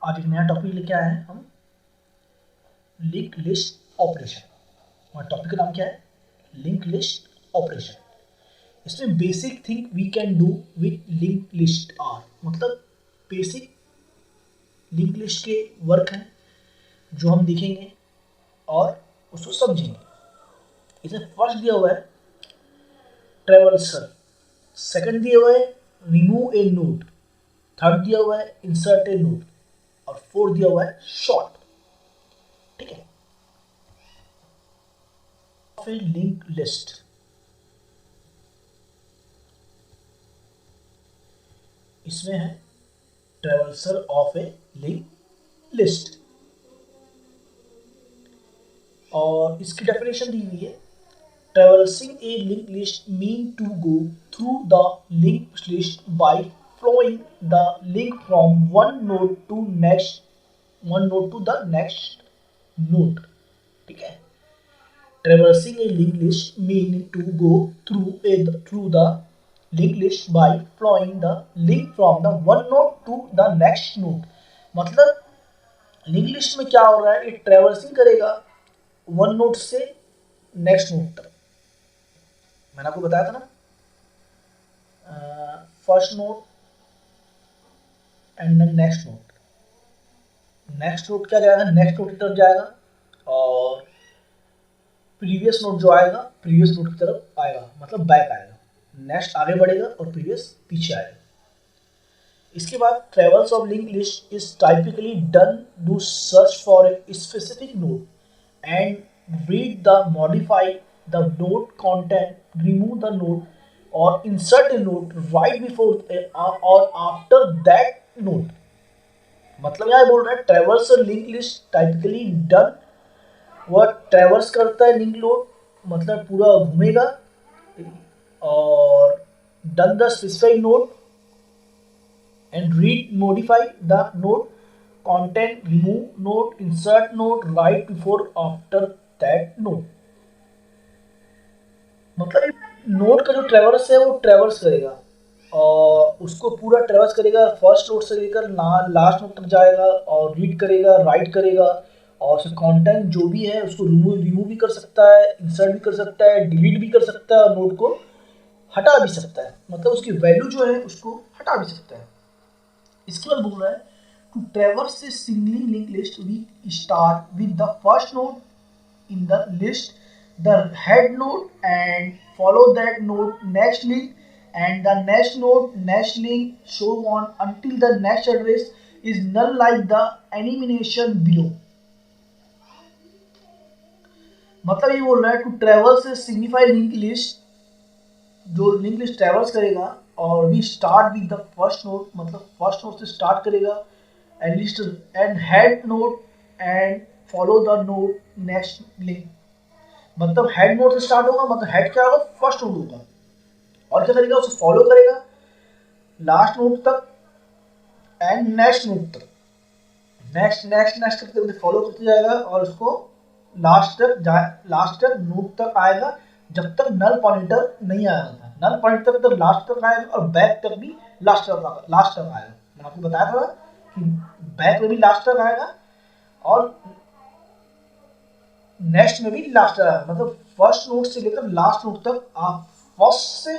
आज एक नया टॉपिक लेके आए हैं हम, लिंक लिस्ट ऑपरेशन। हमारे टॉपिक का नाम क्या है? Link list operation. इसमें basic thing we can do with link list are, मतलब बेसिक लिंक लिस्ट के वर्क हैं जो हम देखेंगे और उसको समझेंगे। इसमें फर्स्ट दिया हुआ है ट्रेवर्सल, सेकंड दिया हुआ है रिमूव ए नोड, थर्ड दिया हुआ है इंसर्ट ए नोड और फोर्थ दिया हुआ है शॉर्ट। ठीक है, फिर लिंक लिस्ट। इसमें है traversal of a link list और इसकी डेफिनेशन दी हुई है। Traversing a link list mean to go through the link list by flowing the link from one node to the next node। ठीक है, traversing a linked list mean to go through the linked list by flowing the link from the one node to the next node। मतलब link list में क्या हो रहा है, ये traversing करेगा वन नोड से नेक्स्ट नोड तक। मैंने आपको बताया था ना, first node and then next node. Next node क्या जाएगा, नेक्स्ट नोड की तरफ जाएगा और प्रीवियस नोड जो आएगा प्रीवियस नोड की तरफ आएगा, मतलब बैक आएगा। नेक्स्ट आगे बढ़ेगा और प्रीवियस पीछे आएगा। इसके बाद travels of link list is typically done to search for a specific node and read the modify the node content, remove the node और insert a node right before और आफ्टर दैट नोड। मतलब यहाँ बोल रहा है travels और link list typically done, वह ट्रेवर्स करता है लिंक नोड, मतलब पूरा घूमेगा और done the specified node and read modify the node content, remove node, insert node right before after that node. मतलब नोड का जो ट्रेवर्स है वो ट्रेवर्स करेगा और उसको पूरा ट्रेवर्स करेगा, फर्स्ट नोड से लेकर लास्ट नोड तक जाएगा और रीड करेगा, राइट करेगा और उसका कंटेंट जो भी है उसको रिमूव भी कर सकता है, इंसर्ट भी कर सकता है, डिलीट भी कर सकता है और नोड को हटा भी सकता है, मतलब उसकी वैल्यू जो है उसको हटा भी सकता है। इसके बाद बोल रहा है to traverse a singly link list we start with the first node in the list, the head node and follow that node next link and the next node next link so on until the next address is null like the animation below। मतलब ये बोल रहा है to travels से signify link list, जो link list travels करेगा और we start with the first node, मतलब फर्स्ट नोड से स्टार्ट करेगा and list and head node and follow the node next link. मतलब हेड नोड से स्टार्ट होगा, मतलब हेड क्या होगा, फर्स्ट नोड होगा और क्या करेगा, उसे फॉलो करेगा लास्ट नोड तक एंड नेक्स्ट नोड तक, नेक्स्ट नेक्स्ट नेक्स्ट करते हुए फॉलो करते जाएगा और उसको लास्ट तक नोड तक आएगा जब तक नल पॉइंटर नहीं आएगा। नल पॉइंटर तक लास्ट तक आएगा और बैक तक भी लास्ट तक आएगा। मैंने आपको बताया था कि बैक में भी लास्ट तक आएगा और नेक्स्ट में भी लास्ट आएगा, मतलब फर्स्ट नोड से लेकर लास्ट नोड तक आप फर्स्ट से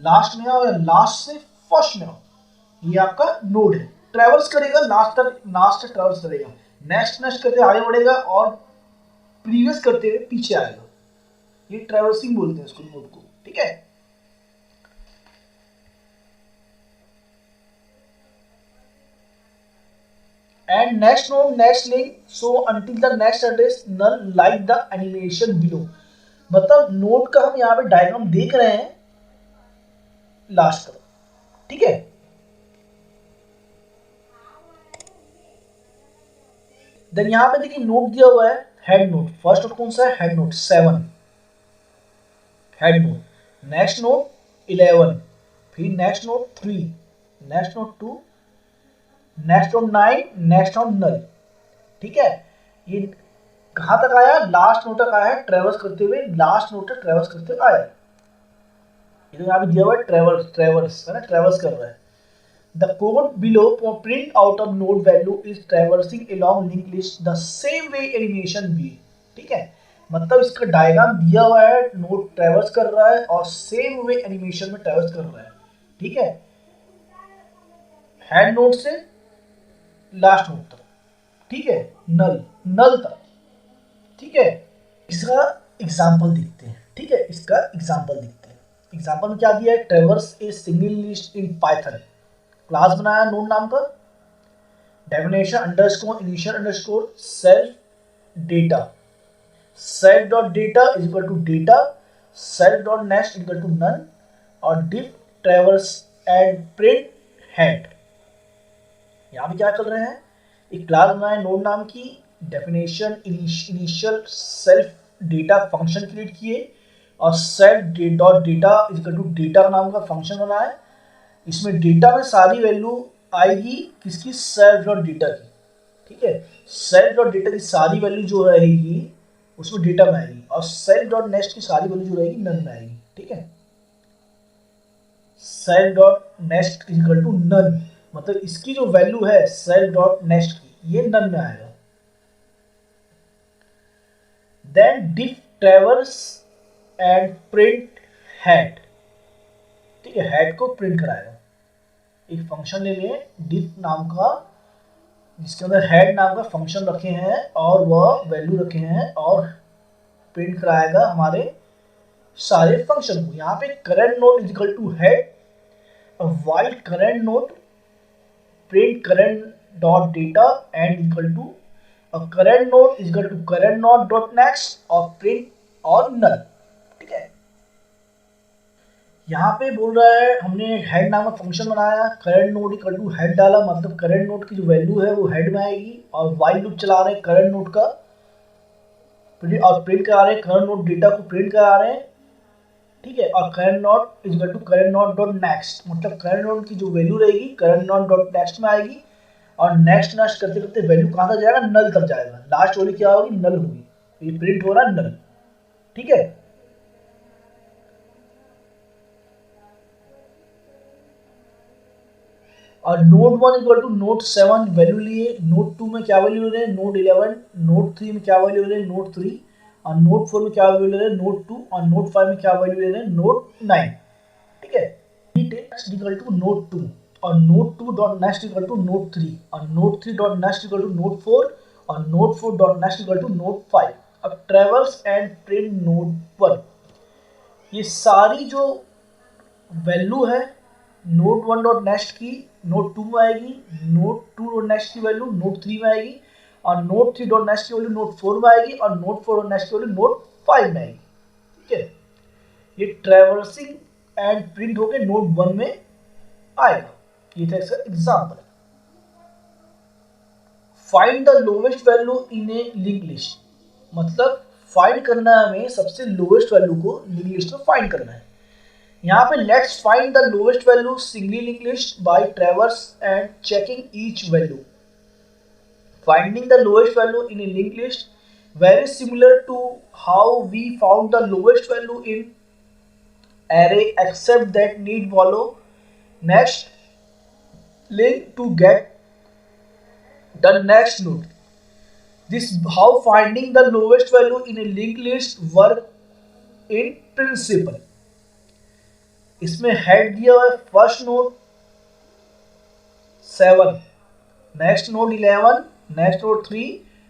लास्ट में आओ या लास्ट से फर्स्ट में आओ, ये आपका नोड है। ट्रेवल्स करेगा लास्ट तक ट्रेवल्स करेगा, नेक्स्ट नेक्स्ट करते आगे बढ़ेगा और प्रीवियस करते हुए पीछे आएगा। ये ट्रेवल्सिंग बोलते हैं इसको, नोड को। ठीक है, and next node next link so until the next address null like the animation below। मतलब नोड का हम यहाँ पे डायग्राम देख रहे हैं लास्ट तक। ठीक है, देन यहाँ पे देखिए नोड दिया हुआ है हेड नोड। फर्स्ट नोड कौन सा है, head node 7 head node, next node 11, फिर next node 3, next node 2, next node 9, next node null. ठीक है, ये कहां तक आया, लास्ट नोड तक आया है, ट्रेवर्स करते हुए लास्ट नोड तक ट्रेवर्स करते आया। ये तो यहाँ पे दिया हुआ है ट्रेवर्स है ना, ट्रेवर्स कर रहा है। The code below for print out of node value is traversing along linked list the same way animation भी। ठीक है, मतलब इसका डायग्राम दिया हुआ है, नोड ट्रैवर्स कर रहा है और सेम वे एनिमेशन में ट्रैवर्स कर रहा है। ठीक है, हेड नोड से लास्ट नोड तक। ठीक है, नल नल तक। ठीक है, इसका एग्जांपल देखते हैं। ठीक है, इसका एग्जांपल देखते हैं। एग्जांपल में क्या दिया है, traverse a single list in Python. Class बनाया नोड नाम का, definition underscore initial underscore self data, self dot data is equal to data, self dot next equal to none, और def traverse and print head. यहाँ पे क्या कर रहे हैं, एक क्लास बनाए नोड नाम की, definition initial self data function create किए, और self dot data is equal to data नाम का फंक्शन बनाया। इसमें डेटा में सारी वैल्यू आएगी किसकी, सेल्फ डॉट डेटा की। ठीक है, सेल्फ डॉट डेटा की सारी वैल्यू जो रहेगी उसमें डेटा में आएगी, और सेल्फ डॉट नेक्स्ट की सारी वैल्यू जो रहेगी नन में आएगी। ठीक है, self dot next equal to none, मतलब इसकी जो वैल्यू है सेल्फ डॉट नेक्स्ट की, ये नन में आएगा। Then def traverse and print head. ठीक है, हेड को प्रिंट कराएगा। एक फंक्शन ले लें डिफ नाम का, जिसके अंदर हेड नाम का फंक्शन रखे हैं और वह वैल्यू रखे हैं, और प्रिंट कराएगा हमारे सारे फंक्शन को। यहाँ पे current node is equal to head, while current node print current dot data and equal to current node is equal to current node dot next और प्रिंट और नल। ठीक है, यहाँ पे बोल रहा है हमने हेड नामक फंक्शन बनाया, current node equal to head डाला, मतलब करंट नोड की जो वैल्यू है वो हेड में आएगी, और वाइल लूप चला रहे हैं करंट नोड का, और प्रिंट करा रहे हैं करंट नोड डेटा को प्रिंट करा रहे हैं। ठीक है, और current node is equal to current node dot next, मतलब करंट नोड की जो वैल्यू रहेगी करंट नोड डॉट नेक्स्ट में आएगी, और नेक्स्ट नेक्स्ट करते करते वैल्यू कहाँ तक जाएगा, नल तक जाएगा। लास्ट वाली क्या होगी, नल होगी, ये प्रिंट हो रहा है नल। ठीक है, और node 1 equal to node 7 value लिए, नोड 2 में क्या वैल्यू ले रहे हैं, नोड 11, नोड 3 में क्या वैल्यू ले रहे हैं, नोड 3, और नोड 4 में क्या वैल्यू ले रहे हैं, नोड 2, और नोड 5 में क्या वैल्यू ले रहे हैं, नोड 9। ठीक है, नेक्स्ट इक्वल टू नोड 2, और node 2 dot next equal to node 3, और node 3 dot next equal to node 4, और node 4 dot next equal to node 5। अब ट्रैवर्स एंड प्रिंट नोड 1, ये सारी जो वैल्यू है नोड 1 डॉट नेक्स्ट की नोड 2 में आएगी, नोड 2 डॉट नेक्स्ट की वैल्यू नोड 3 में आएगी, और नोड 3 डॉट नेक्स्ट की वैल्यू नोड 4 में आएगी, और नोड 4 डॉट नेक्स्ट की वैल्यू नोड 5 में आएगी। ठीक है, ये ट्रैवर्सिंग एंड प्रिंट होकर नोड 1 में आएगा। ये था इसका example. Find the lowest value in a link list, मतलब फाइंड करना है हमें सबसे लोवेस्ट वैल्यू को लिंक लिस्ट में फाइंड करना है। यहाँ पे let's find the lowest value singly link list bye traverse and checking each value. Finding the lowest value in a link list very similar to how we found the lowest value in array, except that need follow next link to get the next node. This how finding the lowest value in a linked list work in principle. इसमें head दिया हुआ है first node 7, next node 11, next node 3,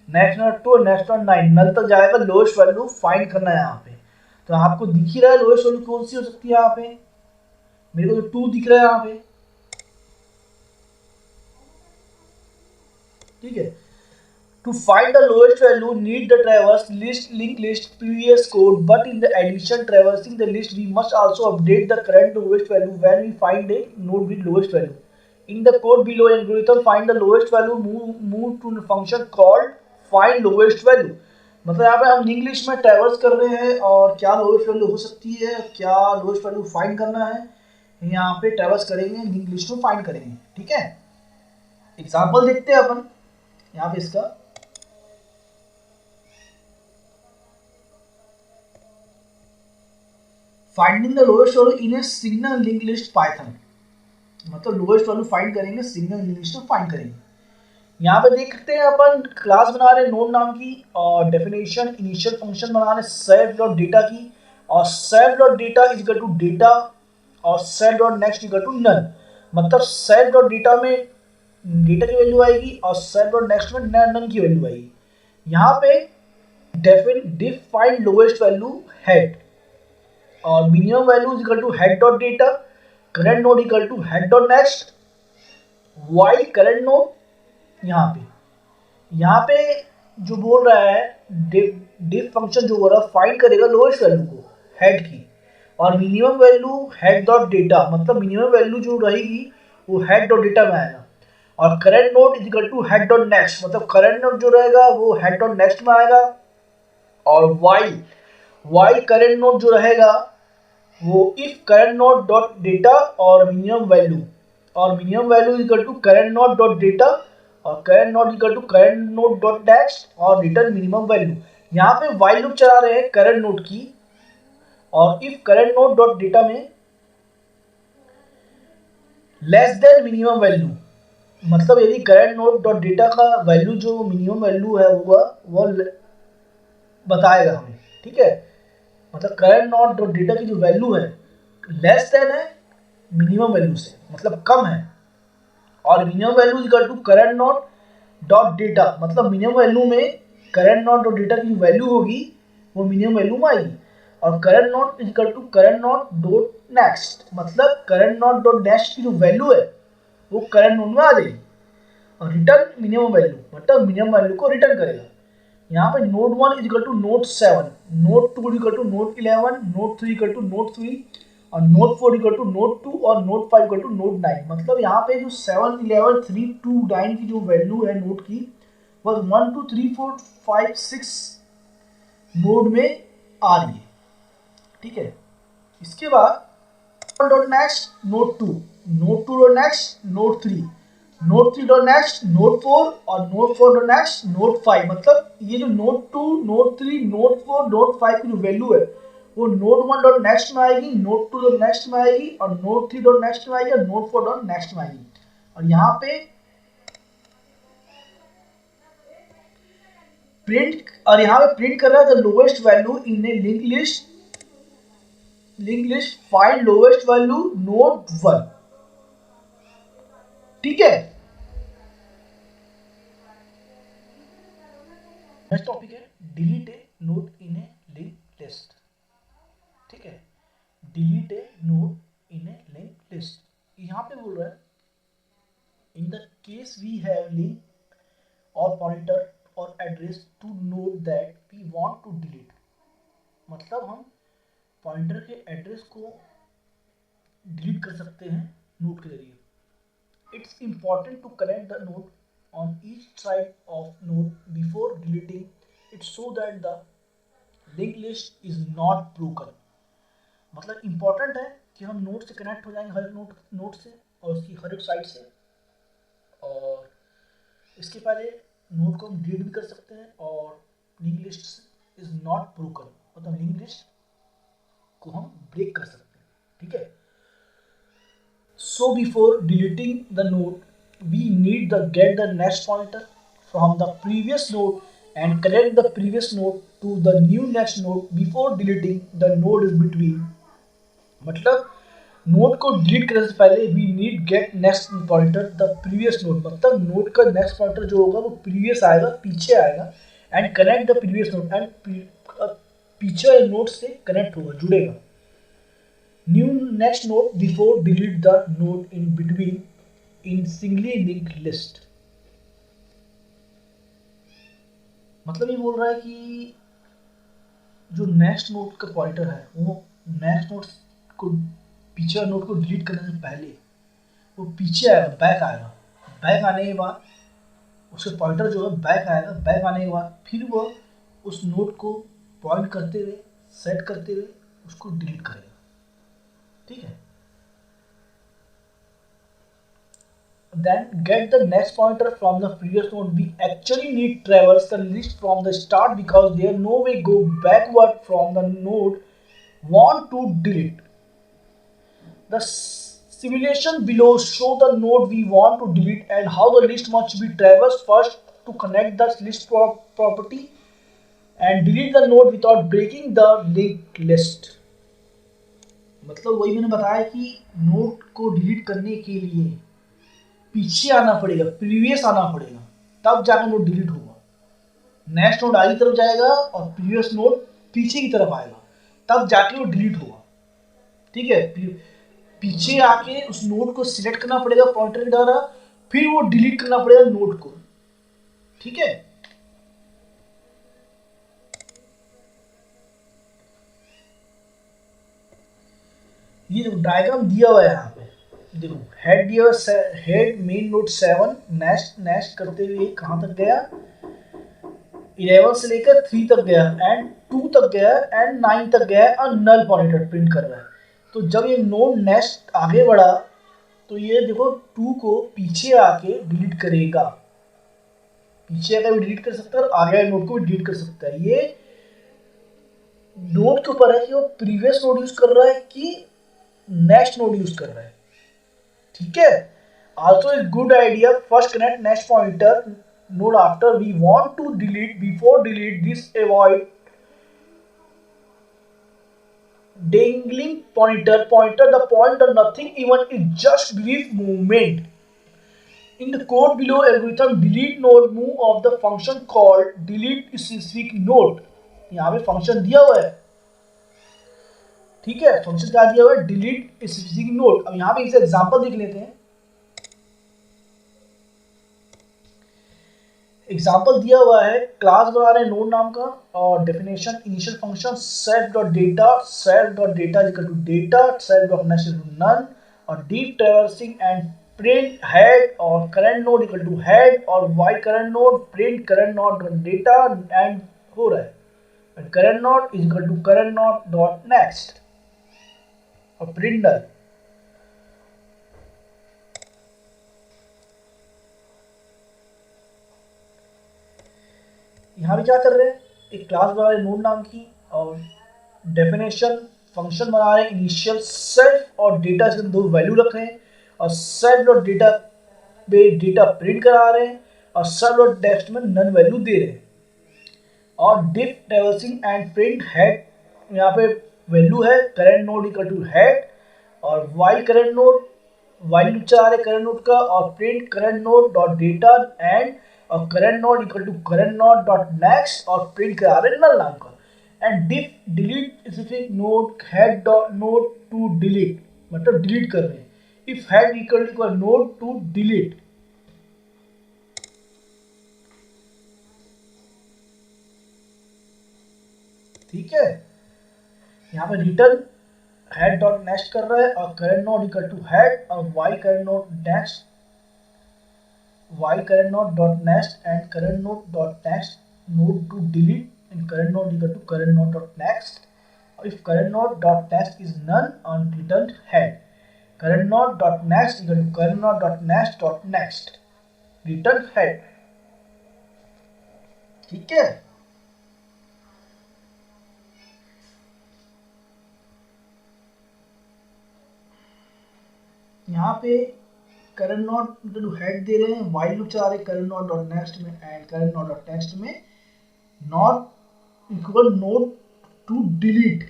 next node 2, next node 9, नल तक जाएगा। Lowest value find करना है यहाँ पे। तो आपको दिख ही रहा है लोएस्ट वैल्यू कौन सी हो सकती है। यहाँ पे मेरे को तो 2 दिख रहा है यहाँ पे। ठीक है, to find the lowest value need the traverse list linked list previous code, but in the addition traversing the list we must also update the current lowest value when we find a node with lowest value. In the code below algorithm find the lowest value move to the function called find lowest value। मतलब यहाँ पे हम link list में traverse कर रहे हैं और क्या लोएस्ट वैल्यू हो सकती है, क्या लोएस्ट वैल्यू फाइंड करना है, यहाँ पे ट्रैवर्स करेंगे, लिंक लिस्ट में फाइंड करेंगे। ठीक है, एग्जांपल देखते हैं अपन यहाँ पे इसका। Finding the lowest value in a single linked list Python। मतलब लोएस्ट वैल्यू फाइंड करेंगे, सिंगल लिस्ट में फाइंड करेंगे। यहाँ पे देखते हैं अपन क्लास बना रहे नोड नाम की, और डेफिनेशन इनिशियल फंक्शन बना रहे सेट डॉट डेटा की, और set dot data is equal to data और set dot next equal to none. मतलब सेट डॉट डेटा में डेटा की वैल्यू आएगी और सेट डॉट नेक्स्ट में नन की वैल्यू आएगी। यहाँ पे डिफाइंड लोएस्ट वैल्यू हेड, और minimum value is equal to head dot data, current node equal to head dot next, while current node. यहाँ पे जो बोल रहा है डिफ फंक्शन जो बोल रहा है फाइंड करेगा लोएस्ट वैल्यू को हेड की, और minimum value head dot data, मतलब मिनिमम वैल्यू जो रहेगी वो हेड डॉट डेटा में आएगा, और current node is equal to head dot next, मतलब करंट नोड जो रहेगा वो हेड डॉट नेक्स्ट में आएगा, और वाइल वाइल करंट नोड जो रहेगा वो if current node dot data और minimum value equal to current node dot data और current node equal to current node dot next और रिटर्न मिनिमम वैल्यू। यहाँ पे वाइल लूप चला रहे हैं करंट नोड की, और if current node dot data में लेस देन मिनिमम वैल्यू, मतलब यदि करंट नोड डॉट डेटा का वैल्यू जो मिनिमम वैल्यू है वो बताएगा हमें, ठीक है। मतलब करंट नोड डॉट डेटा की जो वैल्यू है लेस देन है मिनिमम वैल्यू से, मतलब कम है, और minimum value equal to current node dot data, मतलब मिनिमम वैल्यू में करंट नोड डॉट डेटा की जो वैल्यू होगी वो मिनिमम वैल्यू में आएगी, और current node equal to current node dot next, मतलब करंट नोड डॉट नेक्स्ट की जो वैल्यू है वो करंट नोड में आ जाएगी, और रिटर्न मिनिमम वैल्यू, मतलब मिनिमम वैल्यू को रिटर्न करेगा। यहाँ पे node 1 is equal to node 7, node 2 equal to node 11, node 3 equal to node 3, और नोड 4 इक्वल टू नोड 2, और नोड 5 इक्वल टू नोड 9। मतलब यहाँ पे जो 7, 11, 3, 2, 9 की जो वैल्यू है नोड की वो 1, 2, 3, 4, 5, 6 नोड में आ रही है, ठीक है। इसके बाद dot next node 2, node 2 dot next node 3, node 3 dot next node 4, और नोड 4 डॉट नेक्स्ट नोड 5। मतलब ये जो नोड 2, नोड 3, नोड 4, नोड 5 की जो वैल्यू है वो नोड 1 डॉट नेक्स्ट में आएगी, नोड 2 डॉट नेक्स्ट में आएगी, और नोड 3 डॉट नेक्स्ट में आएगी, और नोड 4 डॉट नेक्स्ट में आएगी। और यहाँ पे प्रिंट कर रहा है the lowest value in a link list find lowest value node 1, ठीक है। नेक्स्ट टॉपिक है delete a node in a link list, ठीक है। Delete a node in a link list, यहाँ पे बोल रहा है in the case we have link और पॉइंटर और address to node that we want to delete, मतलब हम पॉइंटर के एड्रेस को डिलीट कर सकते हैं नोड के जरिए। It's important to connect the node on each side of node before deleting it so that the linked list is not broken। मतलब इम्पॉर्टेंट है कि हम नोड से कनेक्ट हो जाएंगे हर नोड से और उसकी हर एक साइड से, और इसके पहले नोड को हम डिलीट भी कर सकते हैं, और link list is not broken, मतलब लिंक लिस्ट को हम ब्रेक कर सकते हैं, ठीक है। So before deleting the node we need to get the next pointer from the previous node and connect the previous node to the new next node before deleting the node is between। मतलब node को delete करने से पहले we need get next pointer the previous node, मतलब node का next pointer जो होगा वो प्रीवियस आएगा, पीछे आएगा, and connect the previous node, and पीछे नोड से कनेक्ट होगा, जुड़ेगा। New next node before delete the node in between in singly linked list. मतलब ये बोल रहा है कि जो नेक्स्ट नोड का पॉइंटर है वो नेक्स्ट नोड को पीछे नोड को डिलीट करने से पहले वो पीछे आएगा, बैक आएगा, बैक आने के बाद उसके पॉइंटर जो है बैक आएगा, बैक आने के बाद फिर वो उस नोड को पॉइंट करते हुए सेट करते हुए उसको डिलीट करेगा, ठीक है। Then get the next pointer from the previous node. We actually need traverse the list from the start because there no way go backward from the node want to delete. The Simulation below show the node we want to delete and how the list must be traversed first to connect the list property and delete the node without breaking the linked list. मतलब वही मैंने बताया कि node को delete करने के लिए पीछे आना पड़ेगा, प्रीवियस आना पड़ेगा, तब जाकर नोड डिलीट होगा। नेक्स्ट नोड आगे की तरफ जाएगा और प्रीवियस नोड पीछे की तरफ आएगा, तब जाके वो डिलीट होगा। ठीक है, पीछे आके उस नोड को सिलेक्ट करना पड़ेगा पॉइंटर के द्वारा, फिर वो डिलीट करना पड़ेगा नोड को। ठीक है, ये देखो डायग्राम दिया हुआ है यहाँ पे, देखो हेड दिया हुआ, head main node 7 next next करते हुए कहाँ तक गया, 11 से लेकर 3 तक गया एंड 2 तक गया एंड 9 तक गया और नल पॉइंटर प्रिंट कर रहा है। तो जब ये नोड नेक्स्ट आगे बढ़ा तो ये देखो 2 को पीछे आके डिलीट करेगा, पीछे आकर भी डिलीट कर सकता है और आगे नोड को भी डिलीट कर सकता है। ये नोड के ऊपर है कि वो प्रीवियस नोड यूज कर रहा है कि नेक्स्ट नोड यूज कर रहा है। ठीक है, also is good idea first connect next pointer node after we want to delete, before delete this avoid dangling pointer the pointer nothing even is just brief movement in the code below algorithm delete node move of the function called delete specific node। यहाँ पे function दिया हुआ है, ठीक है, function क्या दिया हुआ है, डिलीट स्पेसिफिक नोड। अब यहाँ पे इसे एग्जांपल देख लेते हैं। एग्जाम्पल दिया हुआ है, क्लास बना रहे हैं नोड नाम का और definition initial function self dot data is equal to data, self dot next is none और deep traversing and print head और current node equal to head और while current node print current node dot data end हो रहा है current node is equal to current node dot next और print null. यहाँ भी क्या कर रहे हैं, एक क्लास बना रहे हैं नोड नाम की और डेफिनेशन फंक्शन बना रहे हैं इनिशियल सेल्फ और डेटा से दो वैल्यू रख रहे हैं और सेल्फ और डेटा पे डेटा प्रिंट करा रहे हैं और सेल्फ और टेक्स्ट में नन वैल्यू दे रहे हैं और def traversing and print head, यहाँ पे वैल्यू है current node equal to head और वाई करंट नोड वैल्यू चला रहे करंट नोड का और print current node dot data end और current node equal to current node dot next और प्रिंट करा रहे नल नाम का and def delete specific node head dot node to delete, मतलब डिलीट कर रहे हैं, if head equal to node to delete. ठीक है, यहाँ पे रिटर्न हेड डॉट नेक्स्ट कर रहा है और current node equal to head और while current node next y current node dot next and current node dot next node to delete and current node equal to current node dot next if current node dot next is none on returned head current node dot next equal to current node dot next return head। ठीक है, यहाँ पे current node head they रहे हैं, while loop चला रहे हैं current node dot next में and current node dot next में not equal node to delete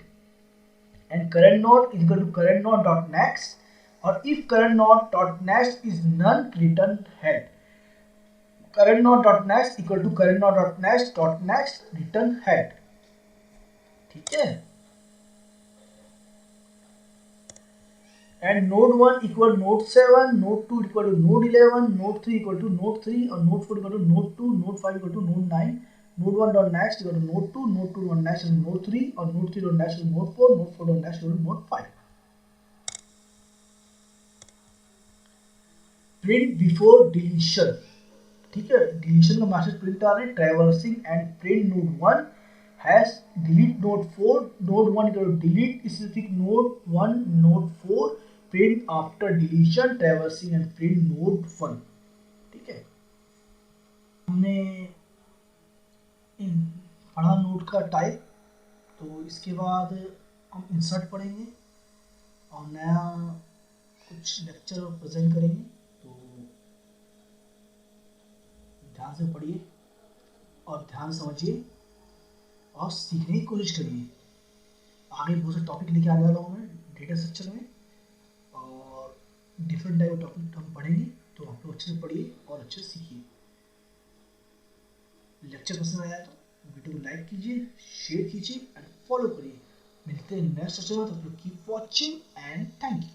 and current node equal to current node dot next और if current node dot next is none return head current node dot next equal to current node dot next return head. ठीक है, and node 1 equal node 7, node 2 equal to node 11, node 3 equal to node 3 और node 4 equal to node 2, node 5 equal to node 9, node 1 dot next equal to node 2, node 2 dot next equal to node 3 और node 3 dot next equal to node 4, node 4 dot next equal to node 5। print before deletion, ठीक है, deletion का message print आ रहा है traversing and print node 1 has delete node 4, node 1 equal to delete specific node 1, node 4 print after deletion traversing and print node 1। ठीक है, हमने पढ़ा node का टाइप, तो इसके बाद हम इंसर्ट पढ़ेंगे और नया कुछ लेक्चर प्रेजेंट करेंगे, तो ध्यान से पढ़िए और ध्यान समझिए और सीखने की कोशिश करिए। आगे बहुत से टॉपिक लेके आने वाला हूँ मैं डेटा स्ट्रक्चर में, और डिफरेंट टाइप टॉपिक हम पढ़ेंगे, तो आप लोग अच्छे से पढ़िए और अच्छे से सीखिए। लेक्चर पसंद आया तो वीडियो को लाइक कीजिए, शेयर कीजिए एंड फॉलो करिए। मिलते हैं नेक्स्ट लेक्चर में, तो keep watching and thank you.